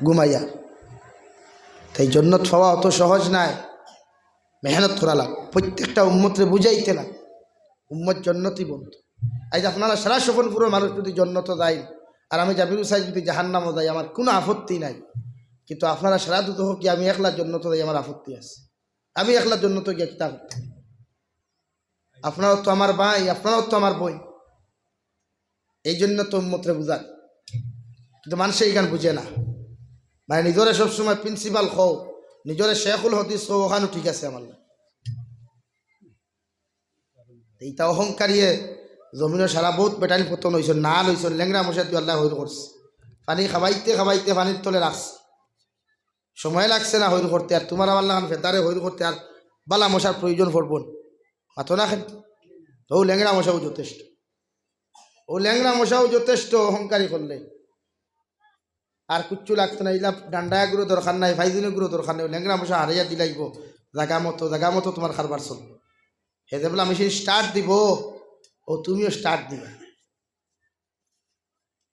ঘুমাইয়া তাই জন্নত পাওয়া অত সহজ নাই, মেহনত করা লাগ। প্রত্যেকটা উম্মতরে বুঝাইতে লাগ উম্মত জন্নতি বন্ধু। আজ আপনারা সারা সফলপুরের মানুষ যদি জন্নত যায় আর আমি জাবির সাহেব যদি জাহান্নামও যাই, আমার কোনো আপত্তি নাই। কিন্তু আপনারা সারা দুটো হোক কি আমি একলা জন্নত যাই, আমার আপত্তি আছে। আমি একলা জন্নত গিয়া কিতাব, আপনারাও তো আমার ভাই, আপনারাও তো আমার বই। এই জন্য তো উম্মতরে বুঝান, কিন্তু মানুষ এই গান বুঝে না। মানে নিজরে সবসময় প্রিন্সিপাল হও, নিজরে শেখুল হদিস হও, ওখানে ঠিক আছে আমার। এইটা অহংকারিয়ে জমিনের সারা বহুত বেটানি পতন হয়েছে, না লইছ লেংরা মশা তুই আল্লাহ হইল করছে। পানি খাবাইতে খাবাইতে পানির তলে রাখছে, সময় লাগছে না হইল করতে। আর তোমার আমার লাগান ফেতারে হইল করতে আর বালা মশার প্রয়োজন পড়ব মাথো না খেন। ও ল্যাংরা মশাও যথেষ্ট, ও ল্যাংরা মশাও যথেষ্ট অহংকারী করলে। আর কিচ্ছু লাগতো না, এইলা ডান্ডায় গুঁড়ো দরকার নাই, ভাইদিনের গুঁড়ো দরকার নেই। ল্যাংরা মশা হারাইয়া দিলাইব জাগা মতো তোমার খারবার চল। হেদে বলে আমি সেই স্টার্ট দিব, ও তুমিও স্টার্ট দিবে।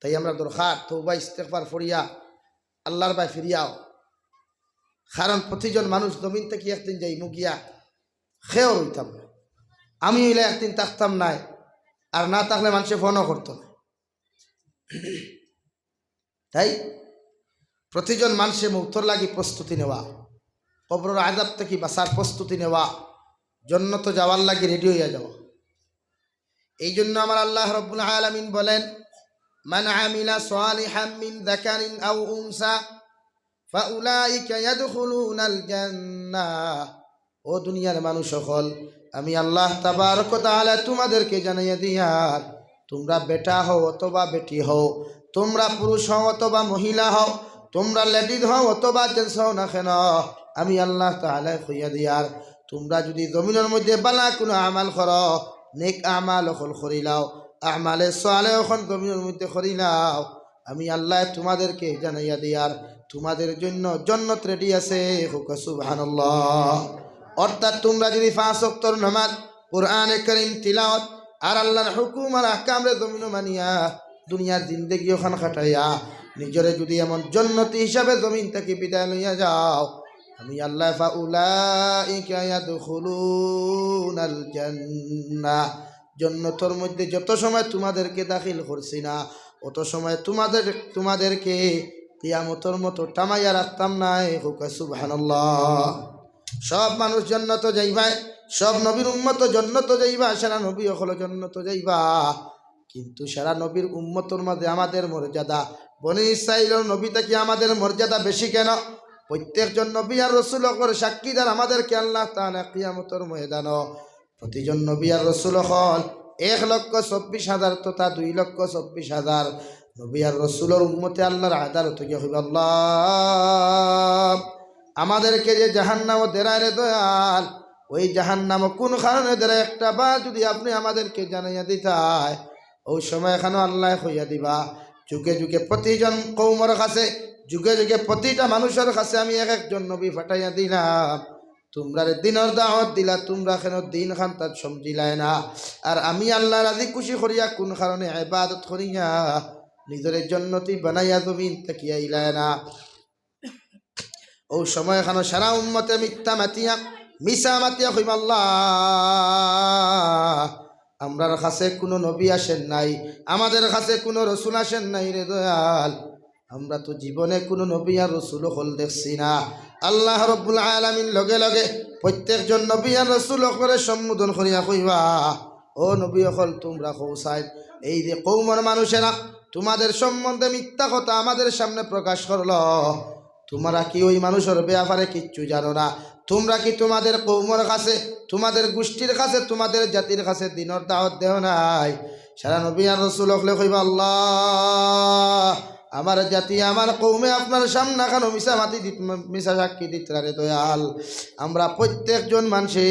তাই আমরা দরকার তওবা ইস্তেগফার ফরিয়া আল্লাহর বাই ফিরিয়াও। কারণ প্রতিজন মানুষ জমিন থেকে একদিন যাই মুগিয়া খেয়েও রইতাম না। আমি হইলে একদিন থাকতাম নাই, আর না থাকলে মানুষে ফোনও করতো না। তাই প্রতিজন মানুষে মৌতর লাগি প্রস্তুতি নেওয়া, কবরের আযাব থেকে বাঁচার প্রস্তুতি নেওয়া, জান্নাতে যাওয়ার লাগি রেডি হইয়া যাওয়া। এই জন্য আমার আল্লাহ রাব্বুল আলামিন বলেন, মান আমিলা সালিহাম মিন যাকারিন আও উনসা ফাউলাইকা ইয়াদখুলুনাল জান্নাহ। ও দুনিয়ার মানুষ সকল, আমি আল্লাহ তাবারক ওয়া তাআলা তোমাদেরকে জানাইয়া দিয়ার, তোমরা বেটা হও অথবা বেটি হও, তোমরা পুরুষ হও অথবা মহিলা হও, তোমরা লেডিজ হও অথবা জেন্টস হও না কেন, আমি আল্লাহ তাআলা কইয়া দিয়ার, তোমরা যদি জমিনের মধ্যে বালা কোনো আমাল করো, নেক আমাল অকল করিলাও, আমালে সালেহ এখন জমিনের মধ্যে করিলাও, আমি আল্লাহ তোমাদেরকে জানাইয়া দিয়ার তোমাদের জন্য জান্নাত রেডি আছে। সুবহানাল্লাহ। অর্থাৎ তোমরা যদি 5 ওয়াক্তের নামাজ, কোরআনে কারীম তিলাওয়াত আর আল্লাহর হুকুম আর আহকাম রে জমিন মানিয়া দুনিয়ার জিন্দেগি ওখান কাটাইয়া নিজরে যদি এমন জান্নাতি হিসাবে জমিন থেকে বিদায় লইয়া যাও, আমি আল্লাহ ফাউলাইকা ইয়াদখুলুনাল জান্নাহ, জান্নাতের মধ্যে যত সময় তোমাদেরকে দাখিল করছি না, অত সময় তোমাদেরকে কিয়ামতের মতো টামাইয়া রাখতাম না। সুবহানাল্লাহ। সব মানুষ জান্নাত যাইবা, সব নবীর উম্মত জান্নাত যাইবা, সারা নবী হলো জান্নাত যাইবা। কিন্তু সারা নবীর উম্মতর মাঝে আমাদের মর্যাদা, বনি ইসরাঈলের নবীটা কি আমাদের মর্যাদা বেশি কেন? প্রত্যেকজন নবী আর রাসূল হল সাক্ষীদার আমাদেরকে আল্লাহ তাআলা কিয়ামতের ময়দান প্রতিজন নবী আর রাসূল হল 1,24,000 তথা 2,24,000 নবী আর রাসূলের উম্মতে আল্লাহর আদালতে গিয়ে হইবে, আল্লাহ আমাদেরকে যে জাহান্নাম দেরায় রে দয়াল, ওই জাহান্নাম কোন কারণে দেরায় একটা বার যদি আপনি আমাদেরকে জানাইয়া দিতাই, ওই সময় এখানে আল্লাহ হইয়া দিবা। যুগে যুগে প্রতিজন কওমের কাছে, যুগে যুগে প্রতিটা মানুষের কাছে আমি এক একজন নবী ফাটাইয়া দিলাম, তোমরা দিনের দাওয়াত দিলা, তোমরা কেন দিন খান তার সমঝিলাই না। আর আমি আল্লাহ রাজি খুশি করিয়া কোন কারণে ইবাদত করিয়া নিজের জান্নাতি বানাইয়া জমিন থেকে আইলাই না। ও সময় এখানে সারা উম্মতে মিশা মাতিয়া হইব, আল্লাহ আমরার কাছে কোনো নবী আসেন নাই, আমাদের কাছে কোনো রসুল আসেন নাই রে দয়াল, আমরা তো জীবনে কোনো নবী আর রসুল হল দেখছি না। আল্লাহ রাব্বুল আলামিন লগে লগে প্রত্যেকজন নবী আর রসুল করে সম্বোধন করিয়া কইবা, ও নবী হল তোমরা কৌসাই, এই যে কৌমের মানুষেরা তোমাদের সম্বন্ধে মিথ্যা কথা আমাদের সামনে প্রকাশ করলো, তোমরা কি ওই মানুষের ব্যাপারে কিচ্ছু জানো না? তোমরা কি তোমাদের কৌমের কাছে, তোমাদের গোষ্ঠীর কাছে, তোমাদের জাতির কাছে দিনের দাওয়াত দেও নাই? সারা নবী আর রাসূল হলে কইবা, আল্লাহ আমার জাতি আমার কৌমে আপনার সামনে কেন মিশা সাক্ষী দিতে রে দয়াল। আমরা প্রত্যেকজন মানুষে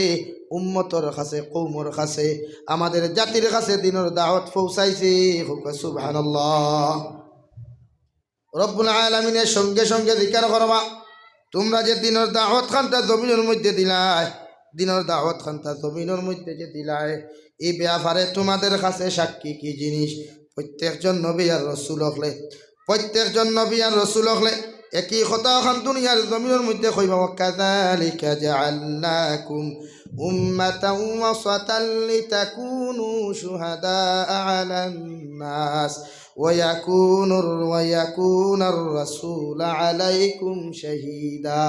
উম্মতর কাছে, কৌমের কাছে, আমাদের জাতির কাছে দিনের দাওয়াত পৌঁছাইছি। সুবহানাল্লাহ। রব্বুল আলামিনের সঙ্গে সঙ্গে জিকির করবা, তোমরা যে দিনের দাওয়াত খানটা জমিনের মধ্যে দিলাই, দিনের দাওয়াত খানটা জমিনের মধ্যে যে দিলাই, এই ব্যাপারে তোমাদের কাছে সাক্ষী কি জিনিস? প্রত্যেকজন নবী আর রাসূল হলে প্রত্যেকজন নবী আর রাসূল হলে একই কথা খান দুনিয়ার জমিনের মধ্যে কইবা ওয়াকাযালিকা জাআলনাকুম উম্মাতাও ওয়াসাতান লিতাকুনু শুহাদাআ আলান নাস ওয়ায়াকুনার রাসূলু আলাইকুম শাহীদা।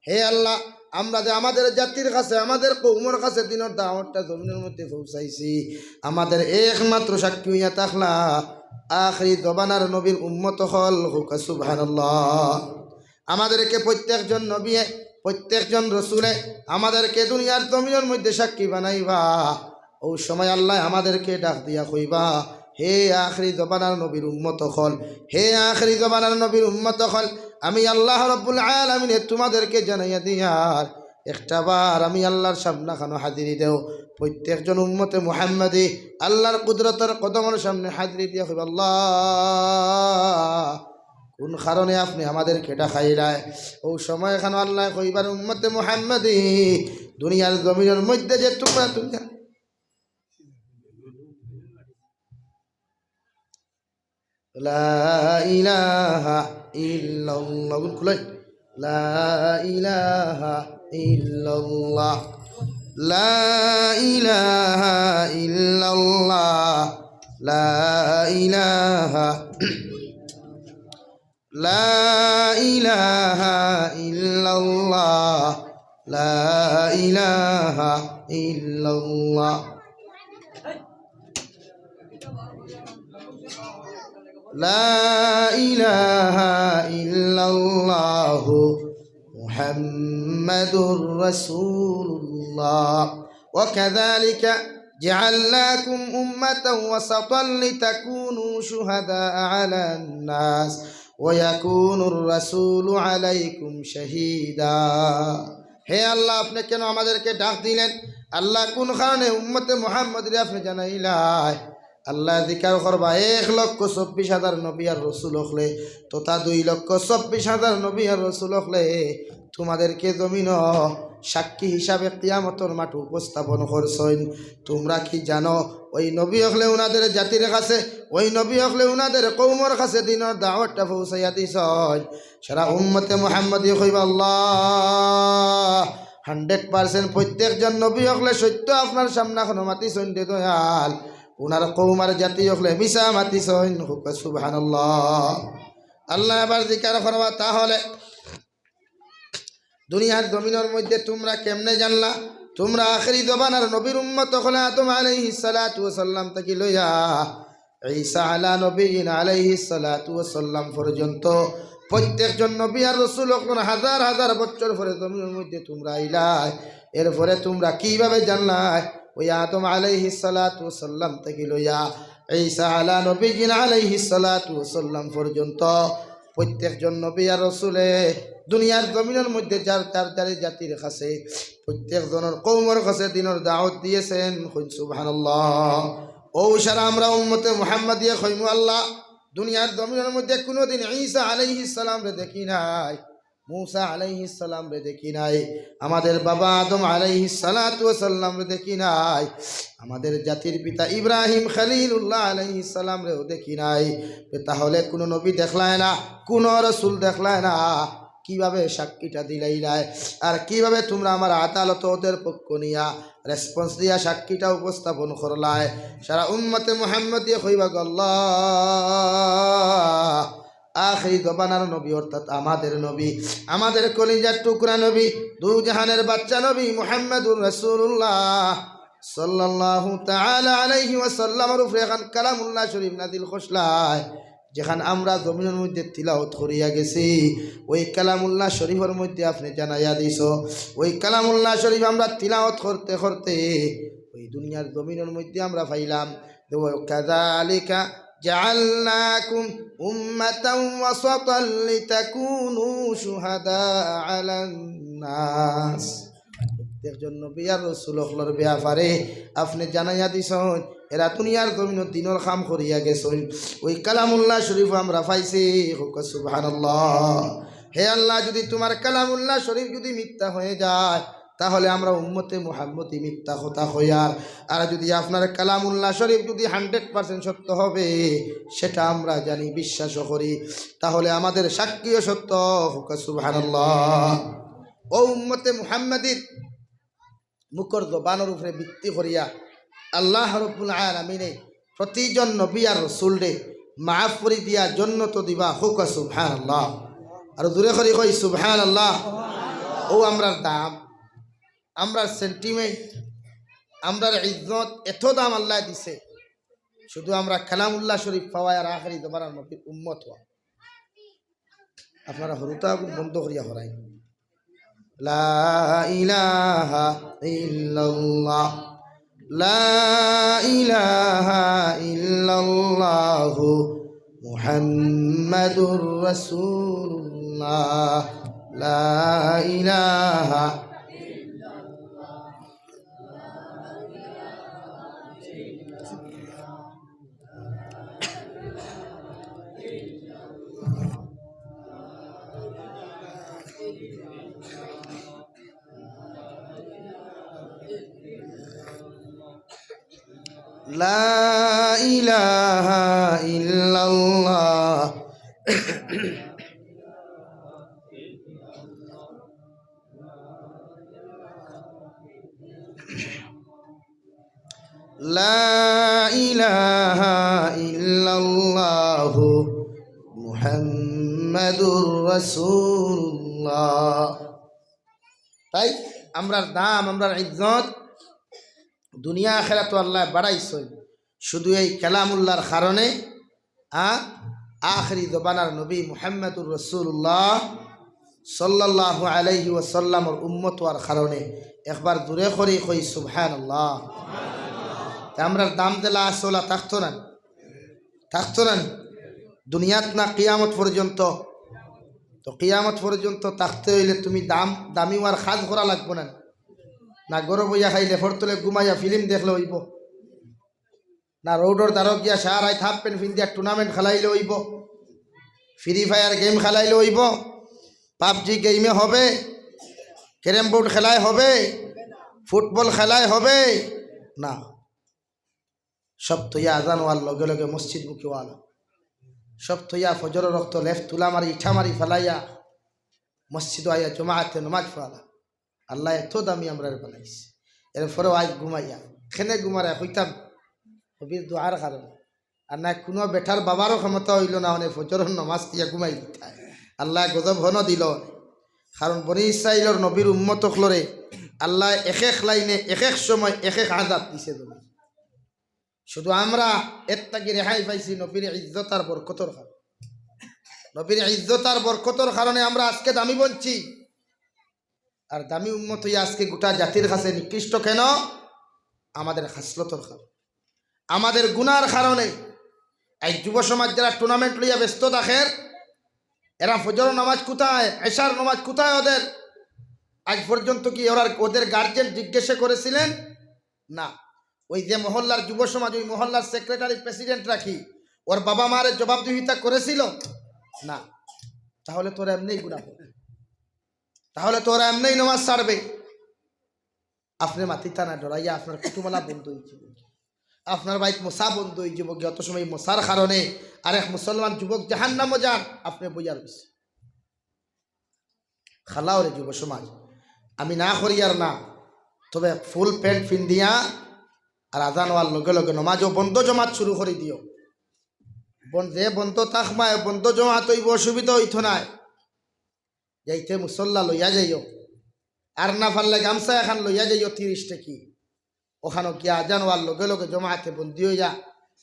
হে আল্লাহ, আমরা যে আমাদের জাতির কাছে আমাদের কওমের কাছে দিনের দাওয়াতটা জমিনের মধ্যে পৌঁছাইছি, আমাদের একমাত্র সাক্ষী হইয়া থাকলা আখিরি জবানার নবীর উম্মত হল হুক সুবহানাল্লাহ। আমাদেরকে প্রত্যেকজন নবী প্রত্যেকজন রসুলে আমাদেরকে দুনিয়ার জমিনের মধ্যে সাক্ষী বানাইবা। ও সময় আল্লাহ আমাদেরকে ডাক দিয়া কইবা, হে আখিরি জবানার নবীর উম্মত হল, হে আখিরি জবানার নবীর উম্মত হল, আমি আল্লাহ রাব্বুল আলামিন তোমাদেরকে জানাইয়া দিয়ার একটা বার আমি আল্লাহর সামনে খানো হাজিরি দেও। প্রত্যেকজন উম্মতে মুহাম্মাদি আল্লাহর কুদরতের কদমের সামনে হাজিরি দিয়া কইবা, আল্লাহ কোন কারণে আপনি আমাদেরকে ডাকাইলাই। ও সময় খানো আল্লাহ কইবার, উম্মতে মুহাম্মাদি দুনিয়ার জমিনের মধ্যে যে তোমরা লা ইলাহা ইল্লাল্লাহ খুলাই, লা ইলাহা ইল্লাল্লাহ, লা ইলাহা ইল্লাল্লাহ, লা ইলাহা, লা ইলাহা ইল্লাল্লাহ, লা ইলাহা ইল্লাল্লাহ, লা ইলাহা ইল্লাল্লাহু মুহাম্মাদুর রাসূলুল্লাহ। ওয়াকাযালিকা জাআলনাকুম উম্মাতাও ওয়াসাতান লিতাকুনু শুহাদাআ আলান নাস ওয়ায়াকুনুর রাসূলু আলাইকুম শাহীদা। হে আল্লাহ, আপনি কেন আমাদেরকে ডাক দিলেন? আল্লাহ কোন কারণে উম্মতে মুহাম্মদরে আপনি জানাইলাই? আল্লাহ জিকার করবা 1,24,000 নবী আর রসুল হলে তথা 2,24,000 নবী আর রসুল হলে তোমাদেরকে জমিন সাক্ষী হিসাবে কিয়ামতের মাঠ উপস্থাপন করছেন। তোমরা কি জানো ওই নবী হলে উনাদের জাতির কাছে, ওই নবী হলে উনাদের কওমের কাছে দিনের দাওয়াতটা পৌঁছাইয়া দিছেন। সারা উম্মতে মুহাম্মদী কইবা, আল্লাহ 100% প্রত্যেকজন নবী হলে সত্য আপনার সামনে এখনো মাতিছেন দে দয়াল। উনার কওমার জাতি হলে মিশা মাতিছেন হুক সুবহানাল্লাহ। আল্লাহ এবার জিকার করবা, তাহলে দুনিয়ার জমিনের মধ্যে তোমরা কেমনে জানলা? তোমরা আখিরি জবানার নবীর উম্মত হলে আদম আলাইহিস সালাতু ওয়াস সালাম থেকে লইয়া ঈসা আলা নবীন আলাইহিস সালাতু ওয়াস সালাম পর্যন্ত প্রত্যেকজন নবী আর রাসূল হাজার হাজার বছর পরে জমিনের মধ্যে তোমরা আইলাই। এরপরে তোমরা কিভাবে জানলাই? ওই আদম আলাইহিস সালাতু ওয়াস সালাম থেকে লইয়া ঈসা আলা নবীন আলাইহিস সালাতু ওয়াস সালাম পর্যন্ত প্রত্যেকজন নবী আর রাসূলে দুনিয়ার জমিনের মধ্যে যার তার যার জাতির কাছে প্রত্যেকজনের কওমের কাছে দিনের দাওয়াত দিয়েছেন। সুবহানাল্লাহ। ও সারা আমরা উম্মতে মুহাম্মাদিয়া কইমু, আল্লাহ দুনিয়ার জমিনের মধ্যে কোনোদিন ঈসা আলাইহিস সালাম রে দেখি নাই, मूसा आलैहिस सलाम रे देखी नाई, आमादेर बाबा आदम आलैहिस सलातु व सलाम रे देखी नाई, आमादेर जातिर पिता इब्राहिम खलीलुल्लाह आलैहिस सलाम रे देखी नाई। ताहले कोनो नबी देखलाय ना, कोनो रसूल देखलाय ना, কিভাবে সাক্ষীটা দিলাইলাই আর কিভাবে তোমরা আমার আদালত ওদের পক্ষ নিয়া রেসপন্স দিয়া সাক্ষীটা উপস্থাপন করলাই। সারা উম্মতে মুহাম্মদিয়া কইবা আল্লাহ আখিরি জবানার নবী অর্থাৎ আমাদের নবী, আমাদের কলিজার টুকরা নবী, দু জাহানের বাচ্চা নবী মুহাম্মদুর রাসূলুল্লাহ সাল্লাল্লাহু তাআলা আলাইহি ওয়াসাল্লামের উপরে এখন কালামুল্লাহ শরীফ নাযিল খসলায়, যেখানে আমরা জমিনের মধ্যে তিলাওয়াত করিয়া গেছি। ওই কালামুল্লাহ শরীফের মধ্যে আপনি জানাইয়া দিছ, ওই কালামুল্লাহ শরীফ আমরা তিলাওয়াত করতে করতে ওই দুনিয়ার জমিনের মধ্যে আমরা পাইলাম কাযালিকা জাআলনাকুম উম্মাতাও ওয়াসাতান লিতাকুনু শুহাদা আলান নাস। প্রত্যেকজন নবী আর রাসূলের ব্যাপারে আপনি জানাইয়া দিছেন এরা দুনিয়ার জমিন দিনের কাম করিয়া গেছেন। ওই কালামুল্লাহ শরীফ আমরা পাইছি, সুবহানাল্লাহ। হে আল্লাহ, যদি তোমার কালামুল্লাহ শরীফ যদি মিথ্যা হয়ে যায় তাহলে আমরা উম্মতে মুহাম্মদী মিথ্যা কথা হইয়ার। আর যদি আপনার কালামুল্লাহ শরীফ যদি 100% সত্য হবে সেটা আমরা জানি, বিশ্বাসও করি, তাহলে আমাদের সাক্ষীও সত্য হোক সুবহানাল্লাহ। ও উম্মতে মুহাম্মদীর মুখর জবানের উপরে ভিত্তি করিয়া আল্লাহ রাব্বুল আলামিনে প্রতিজন নবী আর রাসূলরে মাফ করে দিয়া জান্নাত দিবা হোক সুবহানাল্লাহ। আর দূরে করে কই সুবহানাল্লাহ। ও আমরার দাম, আমরার সেন্টিমেন্ট, আমরার ইজ্জত এত দাম আল্লাহ দিছে, শুধু আমরা কালামুল্লাহ শরীফ পাওয়ায় আর আখেরি জমানার নবীর উম্মত হওয়া। আপনারা হরুতা বন্ধ করিয়া হরাই লা ইলাহা ইল্লাল্লাহ, লা ইলাহা ইল্লাল্লাহু মুহাম্মাদুর রাসূলুল্লাহ, লা ইলাহা লা ইলাহা ইল্লাল্লাহ, লা ইলাহা ইল্লাল্লাহু মুহাম্মাদুর রাসূলুল্লাহ। তাই আমরার দাম, আমরার ইজ্জত দুনিয়া আখিরাত আল্লাহ বাড়াইছে শুধু এই কালামুল্লাহর কারণে। আখরি জবানার নবী মুহাম্মাদুর রাসূলুল্লাহ সাল্লাল্লাহু আলাইহি ওয়াসাল্লামের উম্মত হওয়ার কারণে। একবার দূরে করে কই সুবহানাল্লাহ। আমরার দাম দিলা আসলা থাকতো না, থাকতো না দুনিয়াত না কিয়ামত পর্যন্ত। তো কিয়ামত পর্যন্ত থাকতে হইলে তুমি দামি হওয়ার কাজ করা লাগবো না। না গরম বইয়া খাইলে ফরতলে ঘুমাইয়া ফিল্ম দেখলে হইব, না রোডর দ্বারক গিয়া সারাই হাফ প্যান্ট পিন্দিয়া টুর্নামেন্ট খেলাইলে হইব, ফ্রি ফায়ার গেম খেলাইলে হইব, পাবজি গেমে হবে, ক্যারেম বোর্ড খেলায় হবে, ফুটবল খেলায় হবে না। সব থইয়া আজান হওয়ার লগে লগে মসজিদ বুকে ওয়ালা, সব থইয়া ফজর রক্ত লেফ তুলা মারি ইঠা মারি ফেলাইয়া মসজিদ আইয়া জমাআতে নমাজ পড়ালা। আল্লাহ এত দামি আমরা বানাইছে। এরপরেও আজ ঘুমাইয়া খেনে ঘুমারে হইতাম হবির দোয়ার কারণে। আর না কোনো বেটার বাবারও ক্ষমতা হইল না অনেক ফজর নমাজ দিয়া ঘুমাই দিতায়। আল্লাহ গজব হন দিল, কারণ বনি ইসরাইলের নবীর উম্মত হলরে আল্লাহ এক এক লাইনে এক এক সময় এক এক আযাব দিছে। শুধু আমরা এর তাকে রেহাই পাইছি নবীর ইজ্জত আর বরকতর কারণে। নবীর ইজ্জত আর বরকতর কারণে আমরা আজকে দামি বঞ্চি। আর দামি উম্মত হইয়া আজকে গোটা জাতির কাছে নিকৃষ্ট কেন? আমাদের খাসলতর কারণে, আমাদের গুনার কারণে। এই যুব সমাজ যারা টুর্নামেন্ট লইয়া ব্যস্ত থাকেন, এরা ফজর নামাজ কোথায়, এশার নামাজ কোথায় ওদের? আজ পর্যন্ত কি ওদের গার্জেন জিজ্ঞাসা করেছিলেন? না। ওই যে মহল্লার যুব সমাজ, ওই মহল্লার সেক্রেটারি প্রেসিডেন্ট রাখি, ওর বাবা মায়ের জবাবদিহিতা করেছিল? না। তাহলে তোরা এমনিই গুনাহ করবে, তাহলে তোরা এমনি নামাজ ছাড়বে। আপনার মাথিতা না ডরাইয়া আপনার কুটুমালা বন্ধ হয়ে যাব, আপনার বাইক মশা বন্ধ হয়ে যাব। অত সময় মশার কারণে আরেক মুসলমান যুবক জাহান্নামে যান, আপনি বইয়া রয়েছে। খালাও রে যুব সমাজ, আমি না করি আর না, তবে ফুল প্যান্ট পিন্দিয়া আর আজান হওয়ার লগে লগে নমাজও বন্ধ জমাত শুরু করে দিও। যে বন্ধ থাকমায় বন্ধ জমাত হইব, অসুবিধা হইত নাই। যাইতে মুসল্লা লইয়া যাইও, আর না পারলে গামছা এখন লইয়া যাইও 30 টাকি। ওখানে গিয়া আজান হওয়ার লগে লগে জমাতে বন্দি হইয়া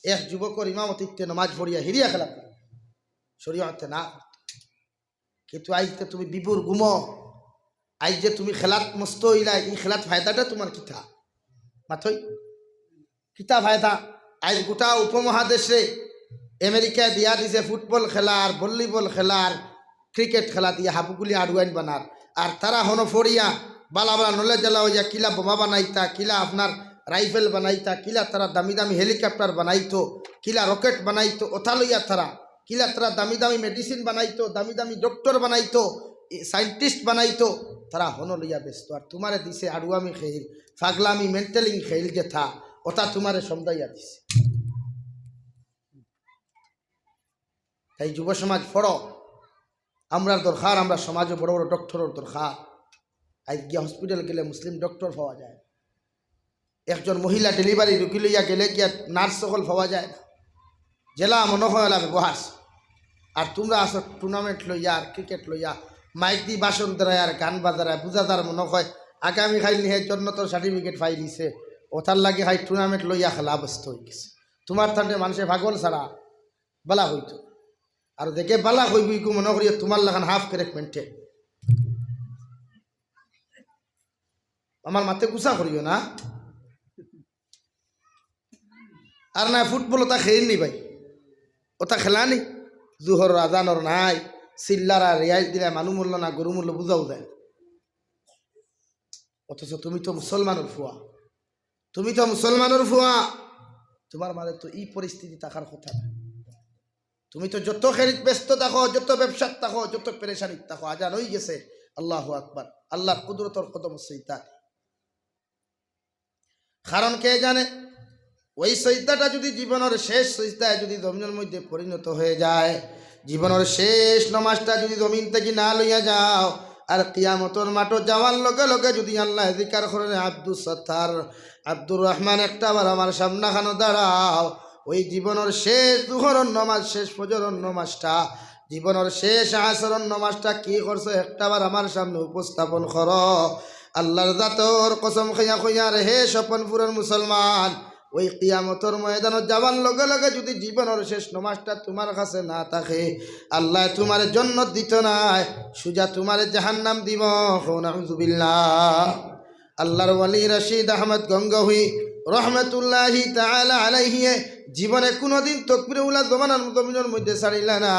এক যুবকর ইমামতিতে নমাজ পড়িয়া হিরিয়া খেলা শরীয়তে না। কিন্তু আইতে তুমি বিপুর ঘুমো, আজ যে তুমি খেলাত মস্ত হইলা, এই খেলাত ফায়দাটা তোমার কিতা মাথই কিতা ফায়দা? আজ গোটা উপমহাদেশে আমেরিকা দিয়া দিছে ফুটবল খেলা আর ভলিবল খেলা আর ক্রিকেট খেলা দিয়ে হাবুগুলি আড়ুয়াইন বানার। আর তারা হনো ফরিয়া বালা বালা নলে জ্বালা হইয়া কিলা বোমা বানাইতা, কিলা আপনার রাইফেল বানাইতা, কিলা তারা দামি দামি হেলিকপ্টার বানাইতো, কিলা রকেট বানাইতো, ওথা লইয়া তারা কিলা তারা দামি দামি মেডিসিন বানাইতো, দামি দামি ডক্টর বানাইতো, সাইন্টিস্ট বানাইতো। তারা হন লইয়া ব্যস্ত। আর তোমারে দিছে আড়ুয়ামি খেইল, ফাগলামি মেন্টালিং খেইল যে থা ওটা তোমারে সমদাইয়া দিছে। তাই যুব সমাজ পড়ো, আমরা দরকার, আমরা সমাজে বড় বড় ডক্টরের দরকার। আজ গিয়া হসপিটাল গেলে মুসলিম ডক্টর পাওয়া যায়, একজন মহিলা ডেলিভারি রুগী লইয়া গেলে গিয়া নার্স সকল পাওয়া যায় না। জেলা মনে হয় ব্যবহার। আর তোমরা আসো টুর্নামেন্ট লইয়া আর ক্রিকেট লইয়া মাইক দি বাসন দ্বারায় আর গান বাজারায় বুঝাদার মনে হয় আগামী খাইল নিয়ে জন্য তোর সার্টিফিকেট পাই দিছে, ওটার লাগে খাই টুর্নামেন্ট লইয়া খেলা ব্যস্ত হয়ে গেছে। তোমার থানতে মানুষের ভাগল ছাড়া বালা হইতো, আর দেখে বালা হইবই কু মনে করি তোমার লাগান হাফ ক্যারেক্ট মেন্টে। আমার মাথে গুছা করিও না। আর না ফুটবল ওটা খেয়ে নি ভাই, ওটা খেলা নি জুহর আজানর নাই চিল্লারা রেয়াজ দিলে মানুষ মূল্য না গরু মূল্য বুঝাও যায়। অথচ তুমি তো মুসলমানের ফুয়া, তুমি তো মুসলমানের ফুয়া, তোমার মানে তো এই পরিস্থিতি থাকার কথা না। তুমি তো যত খেরিত ব্যস্ত থাকো, যত ব্যবসাত থাকো, যত পেরেশানিত থাকো, আজান হয়ে গেছে আল্লাহু আকবার, আল্লাহ কুদরতর কদম সইতা। কারণ কে জানে ওই সইতাটা যদি জীবনের শেষ সইতায় যদি জমিনের মধ্যে পরিণত হয়ে যায়, জীবনের শেষ নমাজটা যদি জমিন থেকে না লইয়া যাও, আর কিয়ামতর মাঠে যাওয়ার লগে লগে যদি আল্লাহ জিকার করেন আব্দুল সত্তার আব্দুর রহমান একটা বার আমার সামনা খানো দাঁড়াও, ওই জীবনের শেষ দুহরন নমাজ, শেষ ফজরন নমাজটা, জীবনের শেষ আসরন নমাজটা কি করছো একটা বার আমার সামনে উপস্থাপন করো। আল্লাহর জাতর কসম খাইয়া কইয়া রে হে স্বপনপুরের মুসলমান, ওই কিয়ামতর ময়দানত যাবার লগে লগে যদি জীবনের শেষ নমাজটা তোমার কাছে না থাকে, আল্লাহ তোমার জান্নাত দিত নাই, সুজা তোমার জাহান্নাম দিব। নাউযুবিল্লাহ। আল্লাহর ওয়ালি রশিদ আহমদ গঙ্গোহী রহমতুল্লাহি তাআলা আলাইহি জীবনে কোনোদিন তাকবীরে উলা জমিনের মধ্যে ছাড়িলা না।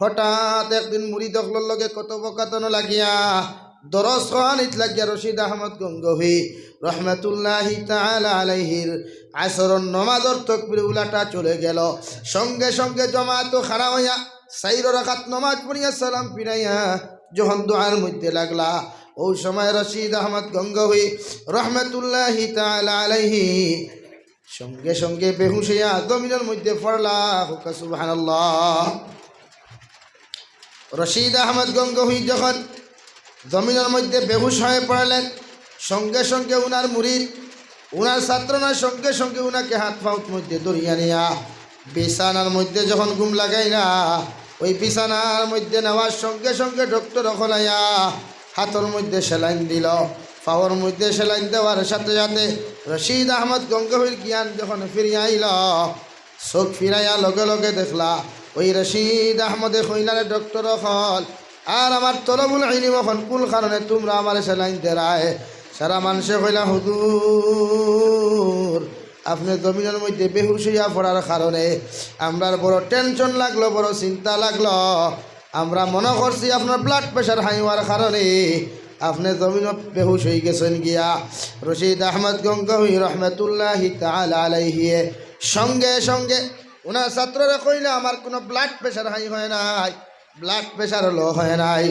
হঠাৎ একদিন মুড়ি দখলর লগে কত বকাতন লাগিয়া দরস খানিত লাগিয়া রশিদ আহমদ গঙ্গোহী রহমতুল্লাহি তাআলা আলাইহির আসরন নমাজর তাকবীরে উলাটা চলে গেল। সঙ্গে সঙ্গে জমাত খাড়া হইয়া 4 রাকাত নমাজ পড়িয়া সালাম ফিরাইয়া যখন দুআর মধ্যে লাগলা, ওই সময় রশিদ আহমদ গঙ্গোহী রহমতুল্লাহি তাআলা আলাইহি সঙ্গে সঙ্গে বেহুশ হইয়া জমিনের মধ্যে পড়লা। সুবহানাল্লাহ। রশিদ আহমদ গঙ্গোহী যখন জমিনের মধ্যে বেহুশ হয়ে পড়লেন, সঙ্গে সঙ্গে উনার মুরিদ, উনার ছাত্ররা সঙ্গে সঙ্গে উনাকে হাত পাউত মধ্যে দরিয়া নিয়া বিছানার মধ্যে যখন ঘুম লাগাইলা, ওই বিছানার মধ্যে নেওয়ার সঙ্গে সঙ্গে ডক্টর খোলাইয়া হাতের মধ্যে সেলাইন দিল। পাওয়ার মধ্যে সেলাইন দেওয়ার সাথে সাথে রশিদ আহমদ গঙ্গোহীর জ্ঞান যখন ফিরিয়ে আইল, চোখ ফিরাইয়া লগে লগে দেখলা ওই রশিদ আহমদে কইলারে ডক্টর হল আর আমার তলবুল ইলম এখন কুল কারণে তোমরা আমার সেলাইন দেরায়। সারা মানুষে কইলা হুজুর আপনি জমিনের মধ্যে বেহুশ হইয়া পড়ার কারণে আমরার বড় টেনশন লাগলো, বড় চিন্তা লাগলো। আমরা মনে করছি আপনার ব্লাড প্রেশার হাই হওয়ার কারণে আপনি জমিনে বেহুশ হয়ে গেছেন গিয়া। রশিদ আহমদ গঙ্গোহী রহমতুল্লাহি তাআলা আলাইহি সঙ্গে সঙ্গে ওনার ছাত্ররা কইলে আমার কোনো ব্লাড প্রেশার হাই হয় নাই, ব্লাড প্রেশার লো হয় নাই।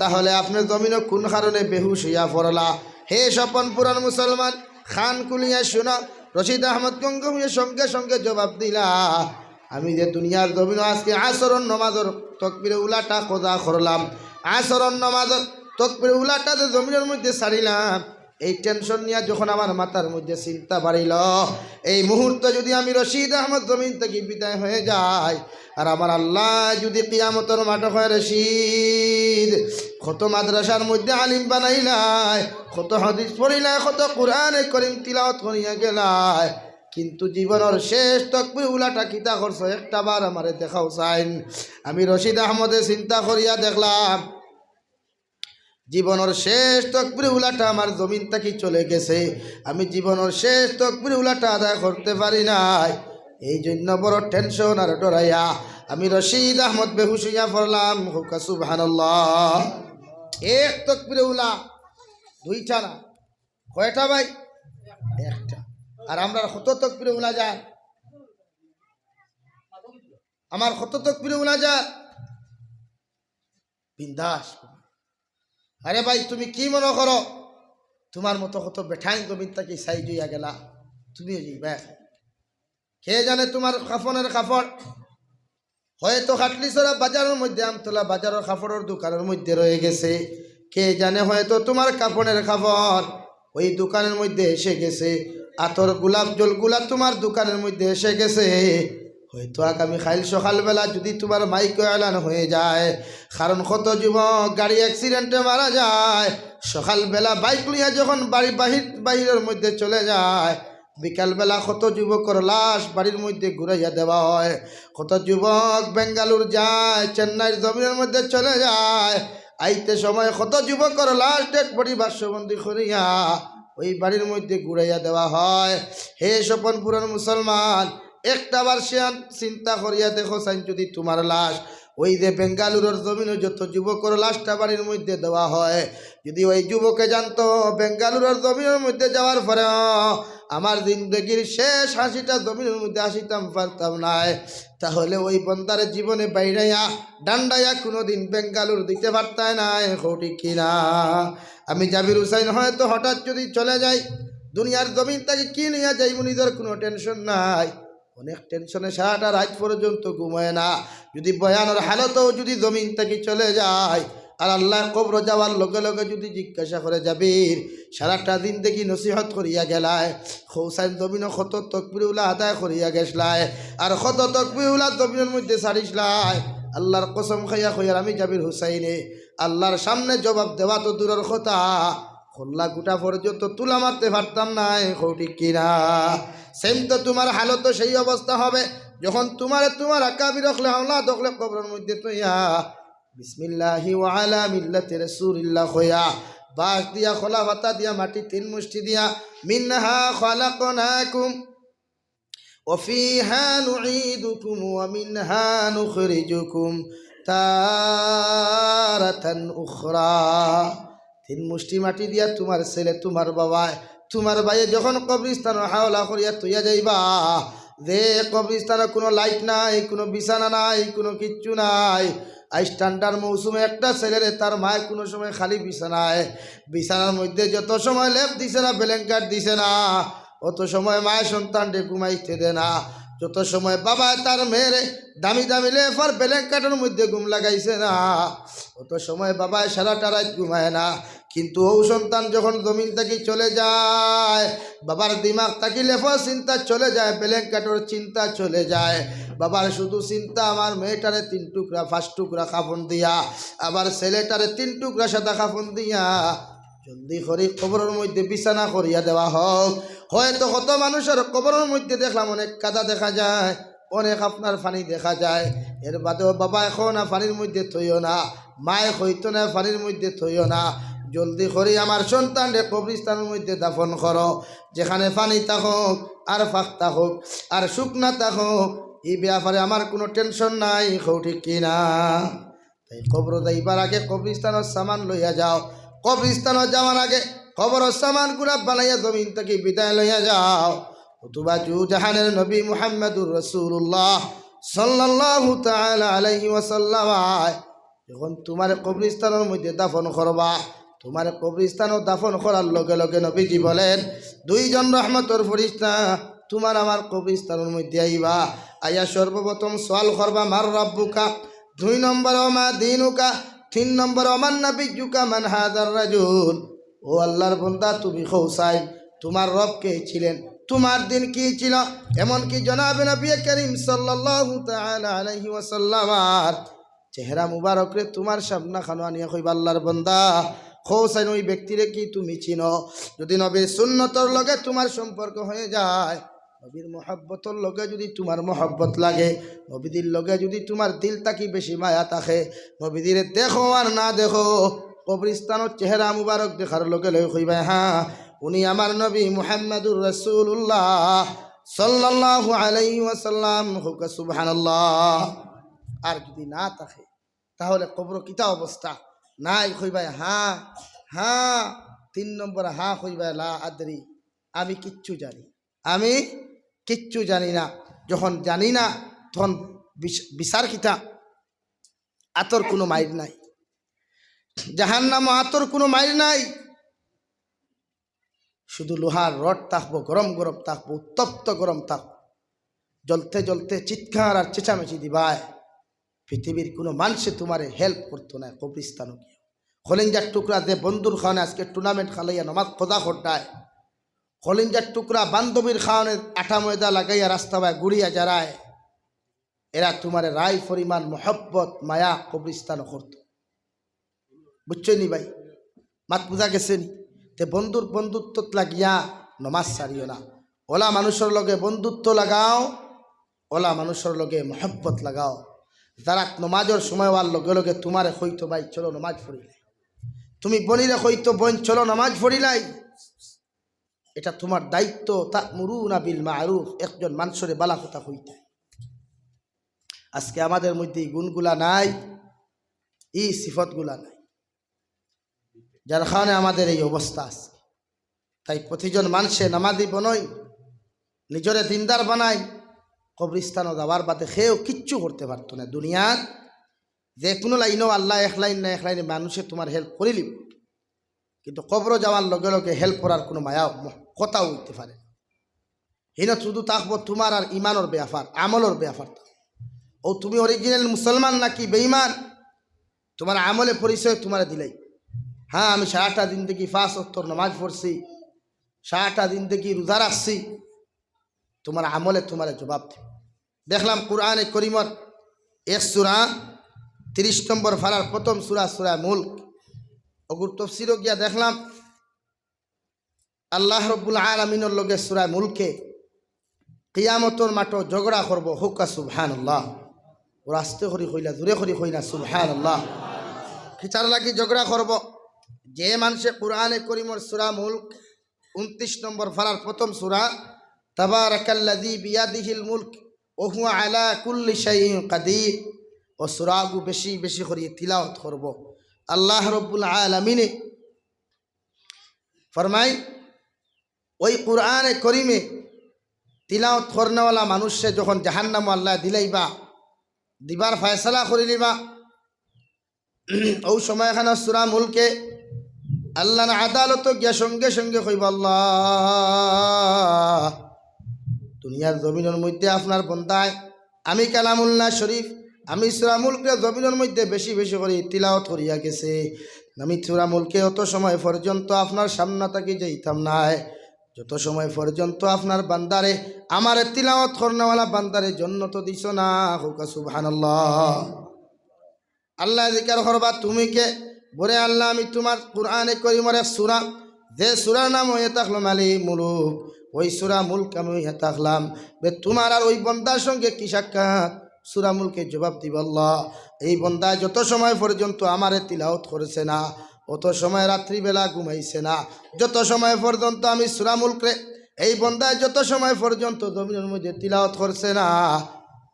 তাহলে আপনি জমিনে কোন কারণে বেহুশ হইয়া পড়লা? হে স্বপনপুরার মুসলমান, খান কুলিয়া শোনা। রশিদ আহমদ গঙ্গোহী সঙ্গে সঙ্গে জবাব দিলা, আমি যে দুনিয়ার জমিন আজকে আসরন নমাজর তাকবীরে উলাটা কজা করলাম, আসরন নমাজর তাকবীরে উলাটা যে জমিনের মধ্যে ছাড়িলাম, এই টেনশন নিয়ে যখন আমার মাথার মধ্যে চিন্তা বাড়িল, এই মুহূর্তে যদি আমি রশিদ আহমদ জমিন থেকে বিদায় হয়ে যাই, আর আমার আল্লাহ যদি কিয়ামতের মাঠে হয় রশিদ কত মাদ্রাসার মধ্যে আলিম বানাইলাই, কত হাদিস পড়িলাই, কত কোরআনে করিম তিলাওয়াত করিয়া গেলাই, কিন্তু জীবনের শেষ তাকবীর উলাটা কিতা করছো একটা বার আমারে দেখাও চাইন। আমি রশিদ আহমদে চিন্তা করিয়া দেখলাম জীবনের শেষ তাকবীর উলাটা আমার জমিন থেকে চলে গেছে, আমি জীবনের শেষ তাকবীর উলাটা আদায় করতে পারি নাই। এই জন্য বড় টেনশন আর ডরাইয়া আমি রশিদ আহমদ বেহুশ হইয়া পড়লাম। সুবহানাল্লাহ। এক তাকবীর উলা দুইটা না, কয়টা ভাই? একটা। আর আমরা কত তাকবীর উলা যায়? আমার কত তাকবীর উলা যায়? বিন্দাস। আরে ভাই তুমি কি মনে করো তোমার মতো কত বেঠাইন জমিন তাকে সাই জইয়া গেলা তুমিও যাইবা কে জানে তোমার কাফনের কাপড় হয়তো খাটলিছড়া বাজারের মধ্যে আমতলা বাজারের কাপড়ের দোকানের মধ্যে রয়ে গেছে কে জানে হয়তো তোমার কাফনের কাপড় ওই দোকানের মধ্যে এসে গেছে আতর গোলাপ জলগুলা তোমার দোকানের মধ্যে এসে গেছে হয়তো আগামী খাইল সকালবেলা যদি তোমার মাইক এলান হয়ে যায় কারণ কত যুবক গাড়ি অ্যাক্সিডেন্টে মারা যায় সকালবেলা বাইক লইয়া যখন বাহিরের মধ্যে চলে যায় বিকালবেলা কত যুবকর লাশ বাড়ির মধ্যে ঘুরাইয়া দেওয়া হয় কত যুবক বেঙ্গালুর যায় চেন্নাইয়ের জমিনের মধ্যে চলে যায় আইতে সময় কত যুবকর লাশ ডেড বডি বাক্সবন্দি করিয়া ওই বাড়ির মধ্যে ঘুরাইয়া দেওয়া হয় হে স্বপনপুরের মুসলমান একটাবার সে চিন্তা করিয়া দেখো চাই যদি তোমার লাশ ওই যে বেঙ্গালুরের জমিনে যত যুবকর লাশটা বাড়ির মধ্যে দেওয়া হয় যদি ওই যুবকে জানতো বেঙ্গালুরের জমিনের মধ্যে যাওয়ার পরে আমার জিন্দগির শেষ হাসিটা জমিনের মধ্যে হাসিতাম পারতাম নাই তাহলে ওই বন্দার জীবনে বাইরাইয়া ডান্ডাইয়া কোনোদিন বেঙ্গালুর দিতে পারতায় নাই হটি কিনা আমি জাবির হুসাইন হয়তো হঠাৎ যদি চলে যাই দুনিয়ার জমিন তাকে কি নিয়ে যাইব নিজের কোনো টেনশন নাই অনেক টেনশনে সারাটা রাত পর্যন্ত ঘুমায় না যদি বয়ানের হালতেও যদি জমিন থেকে চলে যায় আর আল্লাহ কবর যাওয়ার লগে লগে যদি জিজ্ঞাসা করে যাবির সারাটা দিন দেখি নসিহত করিয়া গেলায় খৌসাইন জমিন কত তকবিরুল্লাহ আদায় করিয়া গেছলায় আর কত তকবিরুল্লাহ জমিনের মধ্যে ছাড়িসলায় আল্লাহর কসম খাইয়া কইয়ার আমি জাবির হুসাইনে আল্লাহর সামনে জবাব দেওয়া তো দূরের কথা খোল্লা গুটা পর্যন্ত তুলা মারতে পারতাম না ঠিক কিনা সেম তো তোমার হালত সেই অবস্থা হবে যখন তোমার আকাবির রখলে হাওলা দখলে কবরের মধ্যে তুইয়া বিসমিল্লাহি ওয়া আলা মিল্লাতি রাসূলিল্লাহ কইয়া বাঁশ দিয়া খোলা পাতা দিয়া মাটি তিন মুষ্টি দিয়া মিনহা খালাকনাকুম ওয়া ফিহা নুঈদুকুম ওয়া মিনহা নুখরিজুকুম তারাতান উখরা তিন মুষ্টি মাটি দিয়া তোমার ছেলে তোমার ভাইয়ে যখন কবরস্থান হাওলা করিয়া তুইয়া যাইবা যে কবরস্থানে কোনো লাইট নাই কোনো বিছানা নাই কোনো কিচ্ছু নাই আই স্ট্যান্ডার্ড মৌসুমে একটা ছেলেরে তার মায়ের কোনো সময় খালি বিছানার মধ্যে যত সময় লেপ দিছে না ব্ল্যাঙ্কেট দিছে না অত সময় মায়ের সন্তানকে ঘুমাইতে দে না যত সময় বাবা তার মেয়েরে দামি দামি লেপ আর ব্ল্যাঙ্কেটের মধ্যে ঘুম লাগাইছে না অত সময় বাবা সারাটা রাত ঘুমায় না কিন্তু ও সন্তান যখন জমিন থেকে চলে যায় বাবার দিমাগ তাকি লেফার চিন্তা চলে যায় ব্ল্যাঙ্কেটের চিন্তা চলে যায় বাবার শুধু চিন্তা আমার মেয়েটারে 3 টুকরা 5 টুকরা কাফন দিয়া আবার ছেলেটারে 3 টুকরা সাদা কাফন দিয়া জলদি করে কবরের মধ্যে বিছানা করিয়া দেওয়া হোক হয়তো কত মানুষের কবরের মধ্যে দেখলাম অনেক কাদা দেখা যায় অনেক আপনার পানি দেখা যায় এর বাদেও বাবা এখন পানির মধ্যে থইও না মায়ে হইতো না পানির মধ্যে থইও না জলদি করে আমার সন্তানরে কবরস্থানের মধ্যে দাফন করো যেখানে পানি থাকুক আর ফাঁক থাকুক আর শুকনা থাকুক এই ব্যাপারে আমার কোনো টেনশন নাই ঠিক কিনা তাই কবর যাইবার আগে কবরস্থানের সামান লইয়া যাও কবরস্থানে যাওয়ার আগে কবরের সামানগুলা বানাইয়া জমিন থেকে বিদায় লইয়া যাও অথবা জাহানের নবী মুহাম্মদুর রাসূলুল্লাহ সাল্লাল্লাহু তাআলা আলাইহি ওয়াসাল্লাম যখন তোমার কবরস্থানের মধ্যে দাফন করবা তোমার কবরস্থানও দাফন করার লগে লগে নবীজি বলেন 2 জন রহমতের ফেরেশতা তোমার আমার কবরস্থানের মধ্যে আইবা আয়া সর্বপ্রথম সওয়াল করবা মার রাব্বুকা 2 নম্বর মা দিনুকা 3 নম্বর মান নাবিয়ুকা মান হাযার রাজুল ও আল্লাহর বান্দা তুমি খৌসাই তোমার রব কে ছিলেন তোমার দিন কি ছিল এমন কি জনাবে নবী করিম সাল্লাল্লাহু তাআলা আলাইহি ওয়াসাল্লাম চেহারা মুবারক রে তোমার সামনে খানো আনিয়া কইবা আল্লাহর বান্দা খৌসাইন ওই ব্যক্তিরে কি তুমি চিনো যদি নবীর সুন্নতর লগে তোমার সম্পর্ক হয়ে যায় নবীর মহব্বতর লগে যদি তোমার মহব্বত লাগে নবীদের লগে যদি তোমার দিল তাকি বেশি মায়া থাকে নবীদের দেখো আর না দেখো কবরস্থানের চেহারা মুবারক দেখার লগে লগে কইবা হ্যাঁ উনি আমার নবী মুহাম্মদুর রাসূলুল্লাহ সাল্লাল্লাহু আলাইহি ওয়াসাল্লাম হুকা সুবহানাল্লাহ আর যদি না থাকে তাহলে কবর কিতা অবস্থা নাই কইবা হ্যাঁ হ্যাঁ 3 নম্বর হ্যাঁ কইবা লা আদরি আমি কিচ্ছু জানি না যখন জানি না তখন বিচার কিতা আতর কোনো মাইর নাই জাহান্নাম আতর কোনো মাইল নাই, শুধু লোহার রড থাকবো, গরম গরম থাকবো, উত্তপ্ত গরম থাকবো, জ্বলতে জ্বলতে চিৎকার আর চেঁচামেচি দিবায়। পৃথিবীর কোনো মানুষে তোমারে হেল্প করতো না। কবরিস্তানও গিয়ে খলিঞ্জার টুকরা যে বন্ধুর খাওয়ানে আজকে টুর্নামেন্ট খালাইয়া নমাজ খোদা খোড্ডায়, খলিঞ্জার টুকরা বান্ধবীর খাওয়ানে আটা ময়দা লাগাইয়া রাস্তায় গুড়িয়া যারায়, এরা তোমার রায় পরিমাণ মোহব্বত মায়া কবরিস্তানও করতো। বুঝছো নি ভাই? মাত বুঝা গেছে নি? তে বন্ধুর বন্ধুত্ব লাগিয়া নমাজ সারিও না। ওলা মানুষের লগে বন্ধুত্ব লাগাও, ওলা মানুষের লগে মোহব্বত লাগাও। যারা নমাজের সময় হওয়ার লগে লগে তোমারে হইতো ভাই চলো নমাজ পড়িলাই, তুমি বনিরে হইতো বোন চলো নমাজ পড়িলাই, এটা তোমার দায়িত্ব। তা'মুরুনা বিল মা'রুফ, একজন মানুষের বালা কথা হইতে। আজকে আমাদের মধ্যে এই গুণগুলা নাই, এই সিফতগুলা নাই, যার কারণে আমাদের এই অবস্থা আছে। তাই প্রতিজন মানুষে নামাজি বনই, নিজরে দিনদার বানাই, কবরিস্তানও যাওয়ার বাদে খেয়েও কিচ্ছু করতে পারতো না। দুনিয়ার যে কোনো লাইনও আল্লাহ এক লাইন না এক লাইনে মানুষে তোমার হেল্প করিলিব, কিন্তু কবর যাওয়ার লগে লগে হেল্প করার কোনো মায়া কথাও উঠতে পারে। হিন শুধু থাকবো তোমার আর ইমানের ব্যাপার, আমলের ব্যাপার। ও তুমি অরিজিনাল মুসলমান নাকি বেঈমান, তোমার আমলে পরিচয় তোমার দিলাই। হ্যাঁ আমি সারাটা দিন থেকে 5 ওয়াক্ত নামাজ পড়ছি, সারাটা দিন থেকে রোজা রাখছি, তোমার আমলে তোমার জবাব দেব। দেখলাম কুরআনে করিমর 1 সূরা 30 নম্বর ফারার প্রথম সূরা সূরা মুলক, ওগুর তাফসীরও গিয়া দেখলাম আল্লাহ রাব্বুল আলামিনের লগে সূরা মুলকে কিয়ামতের মাঠে ঝগড়া করব। হুকা সুবহানাল্লাহ, ওরা আস্তে করি কইলা, জোরে করি কই না সুবহানাল্লাহ। খিচার লাগি ঝগড়া করব। যে মানুষে কুরআনে করিমর সূরা মুলক 29 নম্বর ফারার প্রথম সূরা, তাবারাকাল্লাযী বিয়াদিহিল মুলক ওয়া হুয়া আলা কুল্লি শাইইন কাদির, ও সূরাগু বেশি বেশি করে তিলাওয়াত করব। আল্লাহ রাব্বুল আলামিনে ফরমাই, ওই কুরআনে করিমে তিলাওয়াত করনেওয়ালা মানুষে যখন জাহান্নাম আল্লাহ দিলাইবা, দিবার ফয়সালা করে লিবা, ওই সময় এখানে সূরা মুলকে আল্লাহর আদালত গিয়া সঙ্গে সঙ্গে কইবা, আল্লাহ দুনিয়ার জমিনের মধ্যে আপনার বন্দায় আমি কালামুল্লাহ শরীফ, আমি সূরা মুলকে জমিনের মধ্যে বেশি বেশি করে তিলাওয়াত করিয়া গেছে, আমি সূরা মুলকে অত সময় পর্যন্ত আপনার সামনে থাকি যাইতাম নাই, যত সময় পর্যন্ত আপনার বান্দারে আমার তিলাওয়াত করনেওয়ালা বান্দারে জান্নাত দিছো না। হুকা সুবহানাল্লাহ। আল্লাহ জিকির করবা তুমি কে বলে, আল্লাহ আমি তোমার কুরআনে করিমের এক সূরা, যে সূরার নাম হয়ে থাকলো মালিক মুলুক, ওই সূরা মুলক আমি হয়ে থাকলাম। তোমার আর ওই বন্দার সঙ্গে কি সাক্ষাৎ? সূরা মুলকে জবাব দিব, আল্লাহ এই বন্দা যত সময় পর্যন্ত আমারে তিলাওয়াত করেছে না, অত সময় রাত্রিবেলা ঘুমাইছে না, যত সময় পর্যন্ত আমি সূরা মুলকে এই বন্দায় যত সময় পর্যন্ত জমিনের মধ্যে তিলাওয়াত করছে না,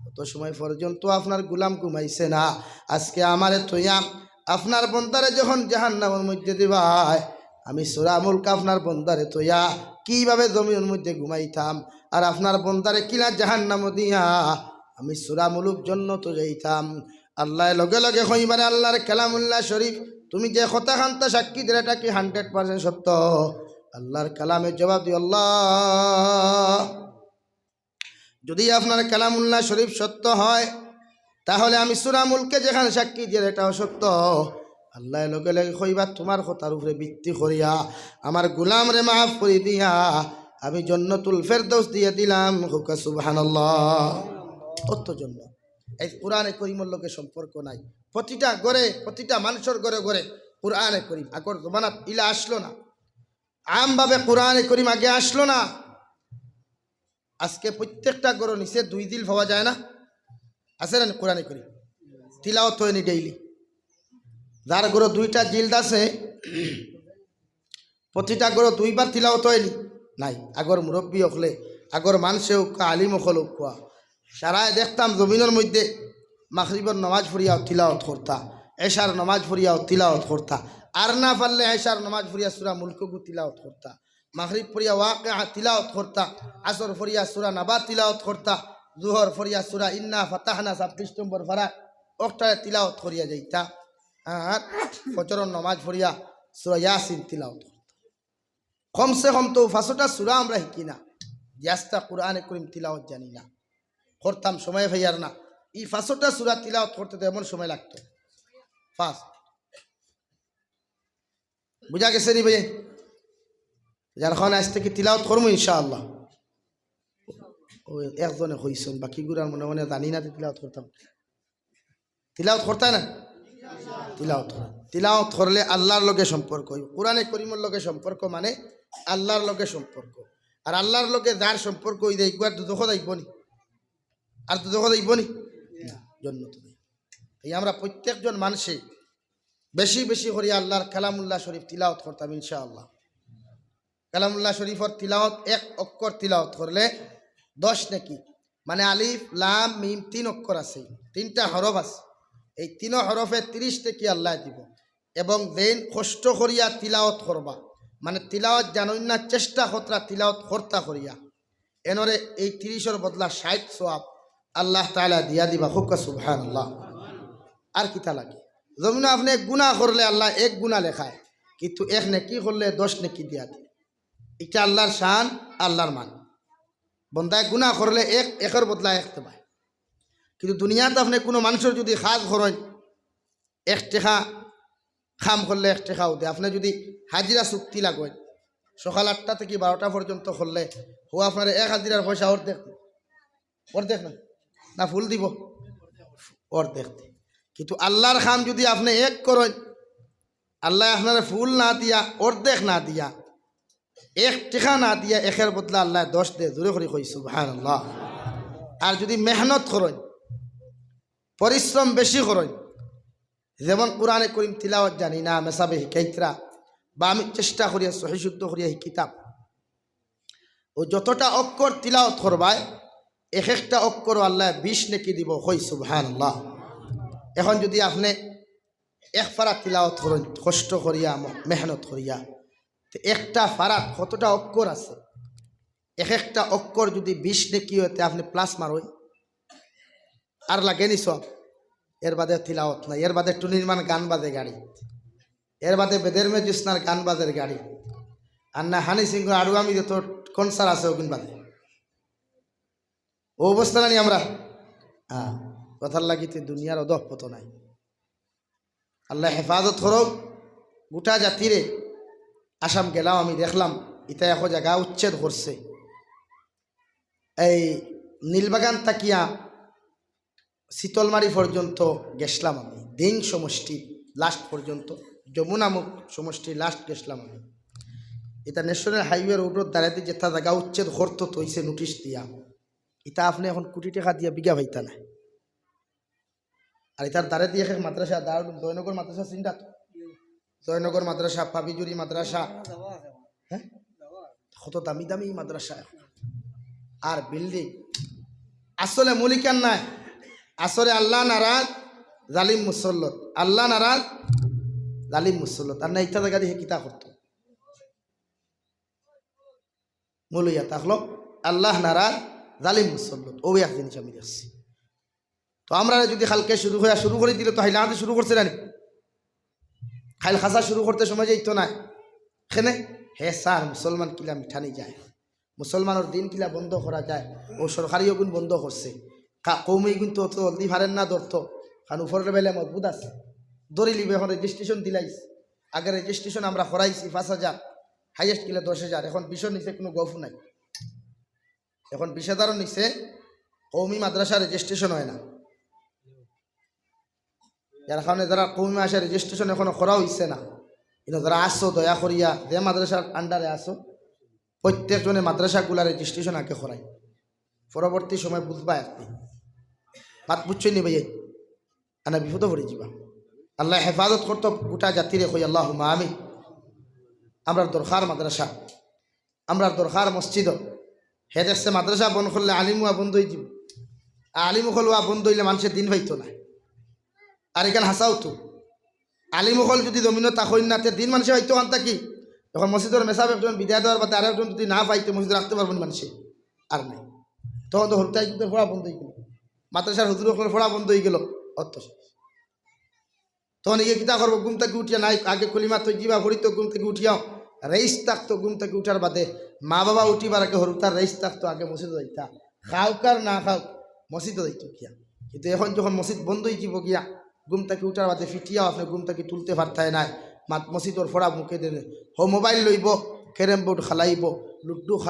অত সময় পর্যন্ত আপনার গোলাম ঘুমাইছে না। আজকে আমারে থইয়া আপনার বন্দারে যখন জাহান্নামের মধ্যে দিবাই, আমি সূরা মুলক আপনার বন্দারে থইয়া কিভাবে জমিনের মধ্যে ঘুমাইতাম, আর আপনার বন্দারে কিলা জাহান্নাম দিয়া আমি সূরা মুলক জান্নাত যাইতাম। আল্লাহ লগে লগে কইবারে আল্লাহর কালামুল্লাহ শরীফ, তুমি যে কথা খান্তা সাক্ষী দিলে এটা কি 100% সত্য? আল্লাহর কালামে জবাব দিও, আল্লাহ যদি আপনার কালামুল্লাহ শরীফ সত্য হয়, তাহলে আমি সূরা মুলকে যেখানে সাক্ষী দিয়ে এটাও সত্য। আল্লাহ লগে লগে কইবা তোমার কথার উপরে ভিত্তি করিয়া আমার গোলাম রে মাফ করে দিয়া আমি জান্নাতুল ফেরদৌস দিয়ে দিলাম। হুকা সুবহানাল্লাহ। অত জন্য এই কুরআনে করিমের লগে সম্পর্ক নাই। প্রতিটা ঘরে, প্রতিটা মানুষের ঘরে ঘরে কুরআনে করিম আগর জমানাত ইলা আসলো না, আমভাবে কুরআনে করিম আগে আসলো না। আজকে প্রত্যেকটা ঘর নিচে 2 দিল পাওয়া যায় না, আছে না? কোরআনে করিম তিলাওয়াত হয়নি ডেইলি। যার ঘরে 2টা জিলদ আছে, প্রতিটা ঘরে 2 বার তিলাওয়াত হয়নি নাই। আগর মুরব্বী হলে, আগর মানুষেও আলিম হল কোয়া সারায় দেখতাম জমিনের মধ্যে মাগরিবের নামাজ পড়িয়াও তিলাওয়াত করতা, এশার নামাজ পড়িয়াও তিলাওয়াত করতা, আর না পারলে এশার নামাজ পড়িয়া সূরা মুলককে তিলাওয়াত করতা, মাগরিব পড়িয়া ওয়াকিআ তিলাওয়াত করতা, আসর পড়িয়া সূরা নাবা তিলাওয়াত করতা, জোহর পড়িয়া সূরা ইন্না ফাতাহনা 26 নম্বর পারা ওটা তিলাওয়াত করিয়া যাইতা। আর ফজরের নামাজ পড়িয়া সূরা ইয়াসিন তিলাওয়াত কমসে কম তো 5টা সূরা আমরা শিখি না, জাস্তা কোরআনে করিম তিলাওয়াত জানি না, করতাম সময় ভাইয়ার না। এই 5টা সূরা তিলাওয়াত করতে তো এমন সময় লাগতো, ফার্স্ট বুঝা গেছে নি ভাই? যার কারণে আজ থেকে তিলাওয়াত করবো ইনশাআল্লাহ। ওই একজনে হইছেন, বাকি গুড়ার মনে মনে জানি না তিলাওয়াত করতাম। তিলাওয়াত করতে না, তিলাওয়াত করলে আল্লাহর লগে সম্পর্ক, কোরআনে করিমের লগে সম্পর্ক মানে আল্লাহর লগে সম্পর্ক। আর আল্লাহর লগে যার সম্পর্ক ওই একবার দুদখ যাইব নি, আর দুদখ যাইব নি জন্য তুমি। এই আমরা প্রত্যেকজন মানুষে বেশি বেশি করি আল্লাহর কালামুল্লাহ শরীফ তিলাওয়াত করতাম ইনশাআল্লাহ। কালামুল্লাহ শরীফর তিলাওয়াত 1 অক্ষর তিলাওয়াত করলে 10 নাকি, মানে আলিফ লাম মিম 3 অক্ষর আছে, 3টা হরফ আছে, এই 3 হরফে 30 টাকি আল্লাহ দিব। এবং দেন কষ্ট করিয়া তিলাওয়াত করবা, মানে তিলাওয়াত জানোই না চেষ্টা কতটা তিলাওয়াত করতা করিয়া এনরে এই 30-এর বদলা 60 সওয়াব আল্লাহ তাআলা দিয়া দিবা। হুক্কা সুবহানাল্লাহ। আর কিতা লাগে? যেমন আপনি গুনাহ করলে আল্লাহ 1 গুনাহ লেখায়, কিন্তু 1 নেকি করলে 10 নেকি দিয়া দেয়। এটা আল্লাহর শান, আল্লাহর মান। বন্দায় গুনাহ করলে 1-এর বদলা 1 পায়, কিন্তু দুনিয়াতে আপনি কোনো মানুষের যদি খাজ করেন 1 টাকা খাম করলে 1 টাকাও দেয়। আপনি যদি হাজিরা চুক্তি লাগেন সকাল 8টা থেকে 12টা পর্যন্ত করলে ও আপনার 1 হাজিরার পয়সা অর্ধেক না ফুল দিব অর্ধেক। কিন্তু আল্লাহর খাম যদি আপনি 1 করেন, আল্লাহ আপনার ফুল না দিয়া অর্ধেক না দিয়া 1 টাকা না দিয়া 1-এর বদলা আল্লাহ 10 দেয়। জোরে করে কই সুবহানাল্লাহ। আর যদি মেহনত করেন, পরিশ্রম বেশি করেন, যেমন কোরআনে করিম তিলাওয়াত জানি না মেসাবে হিকাইতরা, বা আমি চেষ্টা করিয়া সহি শুদ্ধ করিয়া কিতাব ও যতটা অক্ষর তিলাওয়াত করবায় 1-একটা অক্ষর আল্লাহ 20 নেকি দিব। কই সুবহানাল্লাহ। এখন যদি আপনি 1 ফারা তিলাওয়াত করেন কষ্ট করিয়া মেহনত করিয়া, তো 1টা ফারাত কতটা অক্ষর আছে? 1-একটা অক্ষর যদি 20 নেকি হতে আপনি প্লাস মারোই আর লাগেনি সব। এর বাদে তিলাওয়াত নাই, এর বাদে টুনিরমান গান বাজে গাড়ি, এর বাদে বেদের মে জুসনার গান বাজের গাড়ি, আর না হানি সিংহ আরু আমি যত কনসার্ট আছে ওগুন বাজে। ও অবস্থা নানি আমরা কথার লাগিতে দুনিয়ার অদপত নাই। আল্লাহ হেফাজত করো গোটা জাতিরে। আসাম গেলাম, আমি দেখলাম ইতা এক জায়গা উচ্ছেদ করছে। এই নীলবাগান তাকিয়া শীতলমারি পর্যন্ত গেছলাম আমি, দিন সমষ্টি লাস্ট পর্যন্ত, যমুনামুখ সমষ্টি লাস্ট গেছলাম আমি। এটা ন্যাশনাল হাইওয়ে রোডের দাঁড়াতে যেটা জায়গা উচ্ছেদ করতো তৈছে নোটিশ দিয়া, এটা আপনি এখন কোটি টাকা দিয়া বিঘা ভাইতা না। আর এটার দ্বারে দিয়ে মাদ্রাসা জয়নগর মাদ্রাসা চিন্তা, জয়নগর মাদ্রাসা, পাবিজুরি মাদ্রাসা, হ্যাঁ কত দামি দামি মাদ্রাসা আর বিল্ডিং। আসলে মলিকান নাই, আসলে আল্লাহ নারাজ জালিম মুসল্লত, আল্লাহ নারাজ জালিম মুসল্লত। আর না ইটা জায়গা দিয়ে কিতা করতো মলইয়া থাকলো আল্লাহ নারাজ জালিম মুসল্লত। ও এক জিনিস আমি দেখছি। তো আমরা যদি খালকে শুরু করে দিলে তো হাইলাহাতে শুরু করছে না, খাইল খাসা শুরু করতে সময় যাইতো না এখানে। হে স্যার মুসলমান কিলা মিঠানি যায়, মুসলমানের দিন কিলা বন্ধ করা যায়, ও সরকারি গুণ বন্ধ করছে। কৌমি কিন্তু অত জলদি পারেন না ধরতো, কারণ উপরের বেলা মজবুত আছে, ধরি লিবে। এখন রেজিস্ট্রেশন দিলাইস, আগে রেজিস্ট্রেশন আমরা করাইছি 5,000, হাইয়েস্ট কিলা 10,000, এখন 20-এর নিচে কোনো গফ নাই। এখন 20,000-এর নিচে কৌমি মাদ্রাসা রেজিস্ট্রেশন হয় না। যার কারণে যারা কৌমি মাসে রেজিস্ট্রেশন এখনো করা হয়েছে না, কিন্তু যারা আসো দয়া করিয়া যে মাদ্রাসার আন্ডারে আসো প্রত্যেকজনে মাদ্রাসাগুলা রেজিস্ট্রেশন আগে করাই, পরবর্তী সময় বুঝবা একদিন বাদ বুঝছই নি ভাইয়াই আনা বিপদ পড়ে যাবা। আল্লাহ হেফাজত করতো গোটা জাতিরে কই আল্লাহুম্মা আমিন। আমরা দরকার মাদ্রাসা, আমরা দরকার মসজিদ। হে দেখছে মাদ্রাসা বন্ধ করলে আলিমুয়া বন্ধ হয়ে যাব, আলিমুখল ওয়া বন্ধ হইলে মানুষের দিন পাইতো না। আর এখানে হাসাও তো আলিমুখল যদি জমিনত তাকইন না তে দিন মানুষে হয়তো আনতা কি। এখন মসজিদের মেসাব একজন বিদায় দেওয়ার বাদে আরেকজন যদি না পাইতে মসজিদ রাখতে পারবেন মানুষে আর নাই। তখন তো হরতাই পড়া বন্ধ হয়ে গেল, মাদ্রাসার হুজুর পড়া বন্ধ হয়ে গেল। অর্থ তখন এগিয়ে কিতা করবো ঘুম থেকে উঠিয়া নাই আগে কলিমা তো জিবা ভরিত ঘুম থেকে উঠিয়াও রেইস থাকতো ঘুম থেকে উঠার বাদে মা বাবা উঠিবার আগে হরুতার রেইস থাকতো আগে মসজিদ যাইতা খাওকার না খাও মসজিদ যাইতো গিয়া কিন্তু এখন যখন মসজিদ বন্ধ হয়ে যাব গিয়া ঘুম থেকে উঠার বাদে ফিটিয়াও আপনি ঘুম থেকে তুলতে পারতায় নাই মসজিদর ফোড়া মুখে দেবে হো মোবাইল লইব ক্যারেম বোর্ড খেলাইব লুডু খেলা